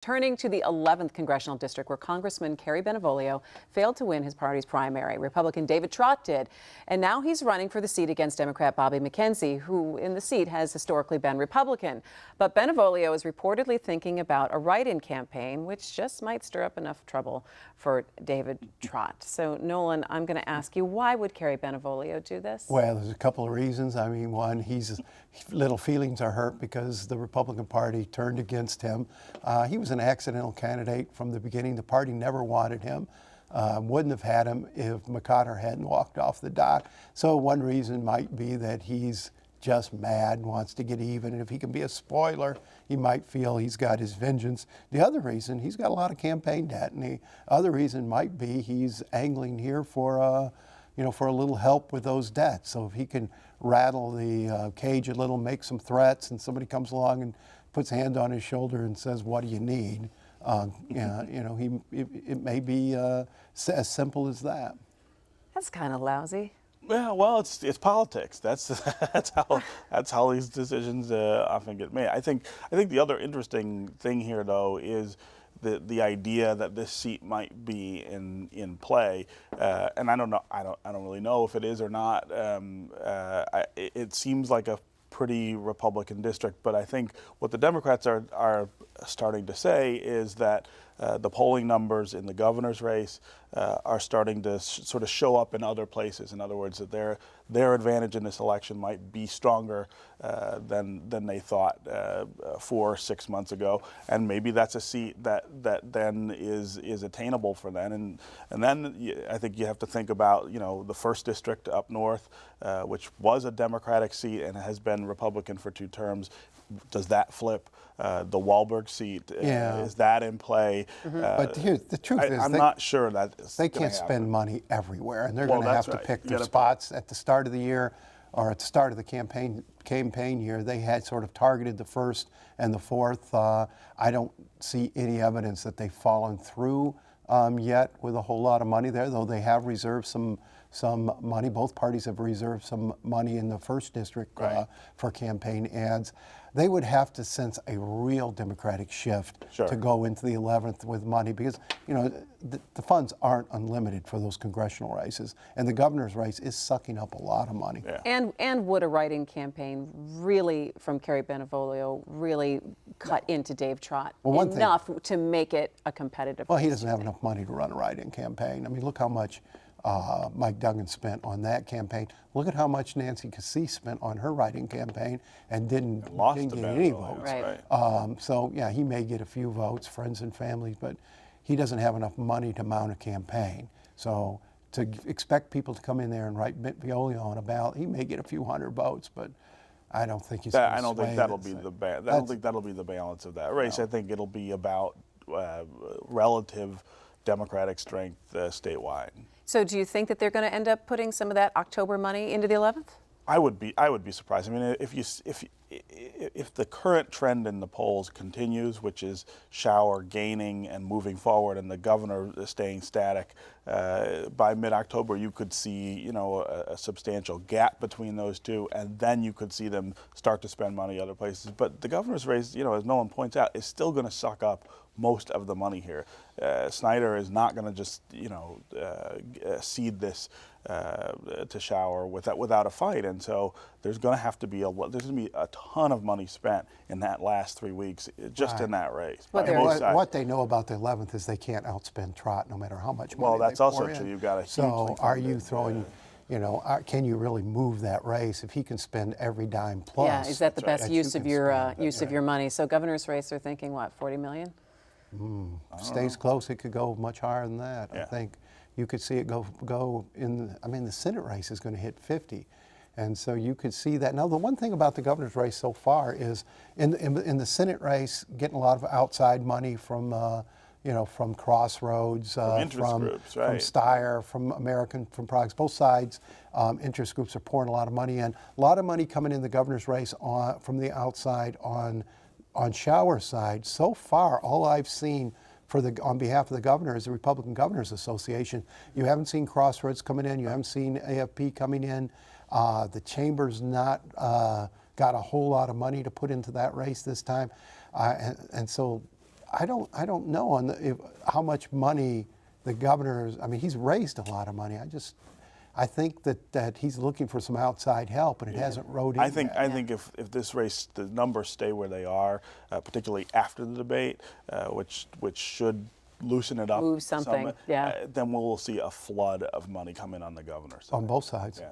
Turning to the 11th congressional district, where Congressman Kerry Bentivolio failed to win his party's primary. Republican David Trott did. And now he's running for the seat against Democrat Bobby McKenzie, who in the seat has historically been Republican. But Bentivolio is reportedly thinking about a write-in campaign, which just might stir up enough trouble for David Trott. So, Nolan, I'm going to ask you, why would Kerry Bentivolio do this? Well, there's a couple of reasons. I mean, one, little feelings are hurt because the Republican Party turned against him. He was an accidental candidate from the beginning. The party never wanted him. Wouldn't have had him if McConnell hadn't walked off the dock. So one reason might be that he's just mad and wants to get even. And if he can be a spoiler, he might feel he's got his vengeance. The other reason, he's got a lot of campaign debt. And the other reason might be he's angling here for for a little help with those debts. So if he can rattle the cage a little, make some threats, and somebody comes along and puts a hand on his shoulder and says, "What do you need?" It may be as simple as that. That's kind of lousy. Yeah, well, it's politics. That's how these decisions often get made. I think the other interesting thing here, though, is the idea that this seat might be in play, and I don't really know if it is or not. It seems like a pretty Republican district, but I think what the Democrats are starting to say is that the polling numbers in the governor's race are starting to sort of show up in other places. In other words, that their advantage in this election might be stronger than they thought 4 or 6 months ago, and maybe that's a seat that then is attainable for them. And then I think you have to think about the first district up north, which was a Democratic seat and has been Republican for 2 terms. Does that flip? The Wahlberg seat, is that in play? But here's the truth is, I'm not sure that they can't spend money everywhere, and they're going to have to pick their spots at the start of the year or at the start of the campaign year. They had sort of targeted the 1st and the 4th. I don't see any evidence that they've fallen through yet with a whole lot of money there, though they have reserved some money. Both parties have reserved some money in the 1st district for campaign ads. They would have to sense a real Democratic shift to go into the 11th with money, because the funds aren't unlimited for those congressional races, and the governor's race is sucking up a lot of money. Yeah. And would a write-in campaign really, from Kerry Bentivolio, really cut into Dave Trott enough to make it a competitive race? Well, he doesn't have enough money to run a write-in campaign. I mean, look how much Mike Duggan spent on that campaign. Look at how much Nancy Cassis spent on her write-in campaign and didn't get any votes. So yeah, he may get a few votes, friends and family, but he doesn't have enough money to mount a campaign. So to expect people to come in there and write Bentivolio on a ballot, he may get a few hundred votes, but I don't think he's. I don't think that'll be the balance of that race. No. I think it'll be about relative Democratic strength statewide. So do you think that they're going to end up putting some of that October money into the 11th? I would be surprised. I mean, if the current trend in the polls continues, which is Shower gaining and moving forward, and the governor staying static, by mid-October you could see a substantial gap between those two, and then you could see them start to spend money other places. But the governor's race, as Nolan points out, is still going to suck up most of the money here. Snyder is not going to just cede this to Shower without a fight, and so there's going to be a ton of money spent in that last 3 weeks just in that race. What they know about the 11th is they can't outspend Trott no matter how much money. Well, that's also true. You've got a huge. So are you throwing? Can you really move that race if he can spend every dime plus? Yeah, is that the best use of your money? So governor's race, they're thinking what, 40 million? Stays close, it could go much higher than that. I think you could see it go in. I mean, the Senate race is going to hit 50, and so you could see that. Now, the one thing about the governor's race so far is in the Senate race, getting a lot of outside money from from Crossroads, from Steyer, from Progress, both sides. Interest groups are pouring a lot of money in. A lot of money coming in the governor's race from the outside on Shower's side. So far, all I've seen on behalf of the governor is the Republican Governors Association. You haven't seen Crossroads coming in. You haven't seen AFP coming in. The chamber's not got a whole lot of money to put into that race this time, and so I don't know on how much money the governor's. I mean, he's raised a lot of money. I think that he's looking for some outside help, and it hasn't rode in. I think if this race, the numbers stay where they are, particularly after the debate, which should loosen it up, move something, then we'll see a flood of money come in on the governor's side. On both sides. Yeah.